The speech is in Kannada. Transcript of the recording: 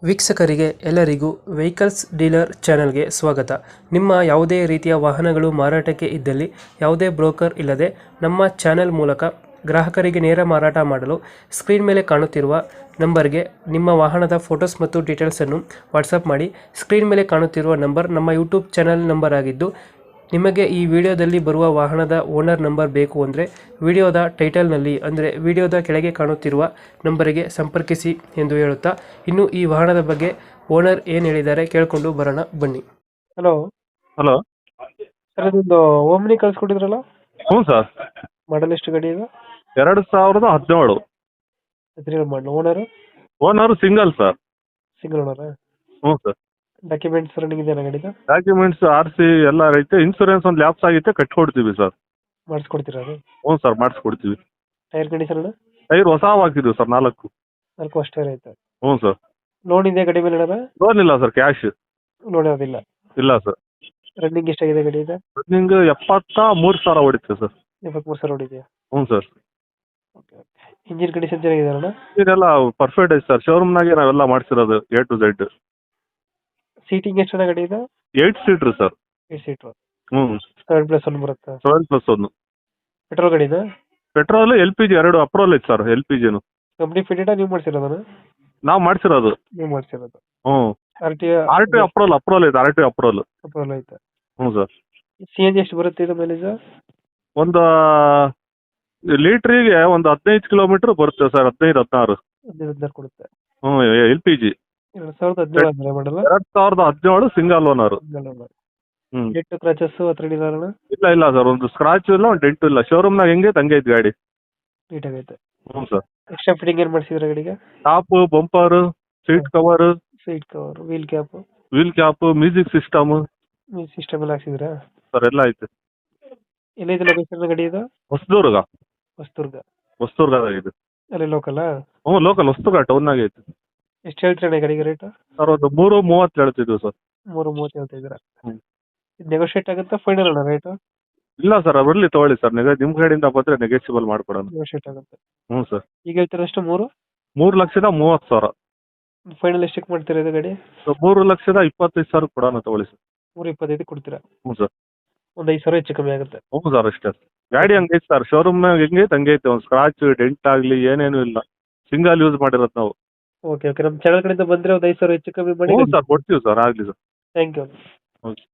ವೀಕ್ಷಕರಿಗೆ ಎಲ್ಲರಿಗೂ ವೆಹಿಕಲ್ಸ್ ಡೀಲರ್ ಚಾನೆಲ್ಗೆ ಸ್ವಾಗತ. ನಿಮ್ಮ ಯಾವುದೇ ರೀತಿಯ ವಾಹನಗಳು ಮಾರಾಟಕ್ಕೆ ಇದ್ದಲ್ಲಿ ಯಾವುದೇ ಬ್ರೋಕರ್ ಇಲ್ಲದೆ ನಮ್ಮ ಚಾನೆಲ್ ಮೂಲಕ ಗ್ರಾಹಕರಿಗೆ ನೇರ ಮಾರಾಟ ಮಾಡಲು ಸ್ಕ್ರೀನ್ ಮೇಲೆ ಕಾಣುತ್ತಿರುವ ನಂಬರ್ಗೆ ನಿಮ್ಮ ವಾಹನದ ಫೋಟೋಸ್ ಮತ್ತು ಡೀಟೇಲ್ಸನ್ನು ವಾಟ್ಸಪ್ ಮಾಡಿ. ಸ್ಕ್ರೀನ್ ಮೇಲೆ ಕಾಣುತ್ತಿರುವ ನಂಬರ್ ನಮ್ಮ ಯೂಟ್ಯೂಬ್ ಚಾನೆಲ್ ನಂಬರ್ ಆಗಿದ್ದು, ನಿಮಗೆ ಈ ವಿಡಿಯೋದಲ್ಲಿ ಬರುವ ವಾಹನದ ಓನರ್ ನಂಬರ್ ಬೇಕು ಅಂದರೆ ವಿಡಿಯೋದ ಟೈಟಲ್ನಲ್ಲಿ ಅಂದರೆ ವಿಡಿಯೋದ ಕೆಳಗೆ ಕಾಣುತ್ತಿರುವ ನಂಬರಿಗೆ ಸಂಪರ್ಕಿಸಿ ಎಂದು ಹೇಳುತ್ತಾ, ಇನ್ನು ಈ ವಾಹನದ ಬಗ್ಗೆ ಓನರ್ ಏನು ಹೇಳಿದ್ದಾರೆ ಕೇಳಿಕೊಂಡು ಬರೋಣ ಬನ್ನಿ. Hello hello. ಸರ್, ಇದೊಂದು ಓಮ್ನಿ ಕಳ್ಸ್ಕೊಟ್ಟಿದ್ರಲ್ಲ, ಹ್ಞೂ ಸರ್. ಮಾಡಲ್ ಎಷ್ಟು ಗಾಡಿ ಇದು? 2017. ಎದ್ರಲ್ಲಿ model? Owner owner single sir. Single ಓನರಾ? ಹ್ಞೂ ಸರ್. ಡಾಕ್ಯುಮೆಂಟ್ಸ್ ರನ್ನಿಂಗ್ ಇದೆಯಾ ಗಾಡಿದು? ಡಾಕ್ಯುಮೆಂಟ್ಸ್ RC ಎಲ್ಲ ಐತೆ. ಇನ್ಸೂರೆನ್ಸ್ ಒಂದು ಲ್ಯಾಪ್ಸ್ ಆಗಿತ್ತೆ, ಕಟ್ಕೊಡ್ತೀವಿ ಸರ್. ಮಾಡಿಸ್ಕೊಡ್ತೀರಾ ಅದು? ಹ್ಞೂ ಸರ್, ಮಾಡಿಸ್ಕೊಡ್ತೀವಿ. ಟೈರ್ ಕಂಡೀಷನ್ ಟೈರ್ ಹೊಸ ಹಾಕಿದ್ವಿ ಸರ್, 4. 4 ವರ್ಷ ಟೈರ್ ಐತೆ. ಹ್ಞೂ ಸರ್. ಲೋನ್ ಇದೆಯಾ ಗಾಡಿ ಮೇಲೆ? ಲೋನ್ ಇಲ್ಲ ಸರ್, ಕ್ಯಾಶ್. ಲೋನ್ ಯಾವುದಿಲ್ಲ? ಇಲ್ಲ ಸರ್. ರನ್ನಿಂಗ್ ಎಷ್ಟಾಗಿದೆ ಗಾಡಿ ಇದೆ? ರನ್ನಿಂಗ್ 73,000 ಹೊಡಿತೆ ಸರ್. 73,000 ಹೊಡಿದೆಯಾ? ಹ್ಞೂ sir. Okay okay. Engine condition ಚೆನ್ನಾಗಿದೆ ಅಣ್ಣ? ಇದೆಲ್ಲ ಪರ್ಫೆಕ್ಟ್ ಐತೆ ಸರ್. ಶೋರೂಮ್ನಾಗೆ ನಾವೆಲ್ಲ ಮಾಡಿಸಿರೋದು A to Z. ಸೀಟಿಂಗ್ ಎಷ್ಟು ಗಾಡಿ ಇದೆ? 8 ಸೀಟ್ರ್ ಸರ್. 8 ಸೀಟರ್. ಹ್ಞೂ. 7+1 ಬರುತ್ತಾ? 7+1. ಪೆಟ್ರೋಲ್ ಗಾಡಿನಾ? ಪೆಟ್ರೋಲ್ LPG 2 ಅಪ್ರೋಲ್ ಐತೆ ಸರ್. LPGನು ಕಂಪ್ನಿ ಫಿಟೆಡ್ ನೀವು ಮಾಡ್ಸಿರೋದನ್ನ? ನಾವು ಮಾಡಿಸಿರೋದು. ನೀವು ಮಾಡ್ಸಿರೋದು. ಹ್ಞೂ. RTO ಅಪ್ರೋಲ್ ಐತೆ. RTO ಅಪ್ರೋಲ್. ಅಪ್ರೋಲ್ ಐತೆ. ಹ್ಞೂ ಸರ್. CNG ಎಷ್ಟು ಬರುತ್ತೆ ಇದು ಮೈಲೇಜ್? ಒಂದು ಲೀಟ್ರಿಗೆ ಒಂದು 15 ಕಿಲೋಮೀಟರ್ ಬರುತ್ತೆ ಸರ್. 15-16. 15 ಕೊಡುತ್ತೆ. ಹ್ಞೂ. LPG 2017 ಅಂದ್ರೆ ಮಾಡಲ್ಲ? 2017 ಸಿಂಗಲ್ ಓನರ್. ಹ್ಞೂ. ಡೆಂಟ್ ಕ್ರಾಚಸ್ ಹತ್ರ ಇಲ್ಲ ಅಣ್ಣ? ಇಲ್ಲ ಸರ್, ಒಂದು ಸ್ಕ್ರಾಚ್ ಇಲ್ಲ, ಒಂದು ಡೆಂಟು ಇಲ್ಲ. ಶೋರೂಮ್ನಾಗ ಹೆಂಗೆ ತಂಗೆ ಐತೆ ಗಾಡಿ. ನೀಟಾಗೈತೆ. ಹ್ಞೂ ಸರ್. ಎಕ್ಸ್ಟ್ರಾ ಫಿಟ್ಟಿಂಗ್ ಏನು ಮಾಡಿಸಿದ್ರೆ ಗಾಡಿಗೆ? Top, bumper, seat cover, seat cover, wheel cap, music system system ಎಲ್ಲ ಹಾಕ್ಸಿದ್ರಾ ಸರ್? ಎಲ್ಲ ಐತೆ. ಎಲ್ಲಿದೆ ಲೊಕೇಶನ್ ಗಾಡಿ ಇದು? ಹೊಸದುರ್ಗ. ಹೊಸದುರ್ಗದಾಗಿದೆ. ಅಲ್ಲಿ ಲೋಕಲ್? ಹ್ಞೂ, ಲೋಕಲ್ ಹೊಸದುರ್ಗ ಟೌನ್ನಾಗೆ ಐತೆ. ಎಷ್ಟು ಹೇಳ್ತೀರಣ್ಣ ಗಾಡಿಗೆ ರೇಟ್? ಸರ್ ಒಂದು 3:30 ಹೇಳ್ತಿದ್ವಿ ಸರ್. 3:30 ಹೇಳ್ತಾ ಇದ್ದೀರಾ? ಹ್ಞೂ. ಇದು ನೆಗೋಷಿಯೇಟ್ ಆಗುತ್ತಾ ಫೈನಲ್ ಅಣ್ಣ ರೇಟ್? ಇಲ್ಲ ಸರ್, ಬರಲಿ ತೊಗೊಳ್ಳಿ ಸರ್. ನಿಮ್ಮ ಕಡೆಯಿಂದ ಬಂದರೆ ನೆಗೆಸಿಬಲ್ ಮಾಡ್ಕೊಡೋಣ. ನೆಗೋಷಿಯೇಟ್ ಆಗುತ್ತೆ. ಹ್ಞೂ ಸರ್. ಈಗ ಹೇಳ್ತೀರಷ್ಟು 3,30,000. ಫೈನಲ್ ಎಷ್ಟಕ್ಕೆ ಮಾಡ್ತೀರಾ ಇದು ಗಾಡಿ? 3,25,000 ಕೊಡೋಣ, ತೊಗೊಳ್ಳಿ ಸರ್. 3:25 ಕೊಡ್ತೀರಾ? ಹ್ಞೂ ಸರ್. ಒಂದು 5,000 ಹೆಚ್ಚು ಕಮ್ಮಿ ಆಗುತ್ತೆ. ಹ್ಞೂ ಸರ್, ಅಷ್ಟೇ. ಗಾಡಿ ಹಂಗೈತೆ ಸರ್. ಶೋರೂಮ್ನಾಗ ಹೆಂಗೈತೆ ಹಂಗೈತೆ. ಒಂದು ಸ್ಕ್ರಾಚ್ ಡೆಂಟ್ ಆಗಲಿ ಏನೇನು ಇಲ್ಲ. ಸಿಂಗಲ್ ಯೂಸ್ ಮಾಡಿರೋದು ನಾವು. Okay okay. ನಮ್ಮ ಚಾನಲ್ ಕಡೆಯಿಂದ ಬಂದರೆ ಒಂದು 5,000 ಹೆಚ್ಚು ಕಮ್ಮಿ ಮಾಡಿ. ಹ್ಞೂ ಸರ್, ಕೊಡ್ತೀವಿ ಸರ್. ಆಗಲಿ ಸರ್. Thank you. ಓಕೆ.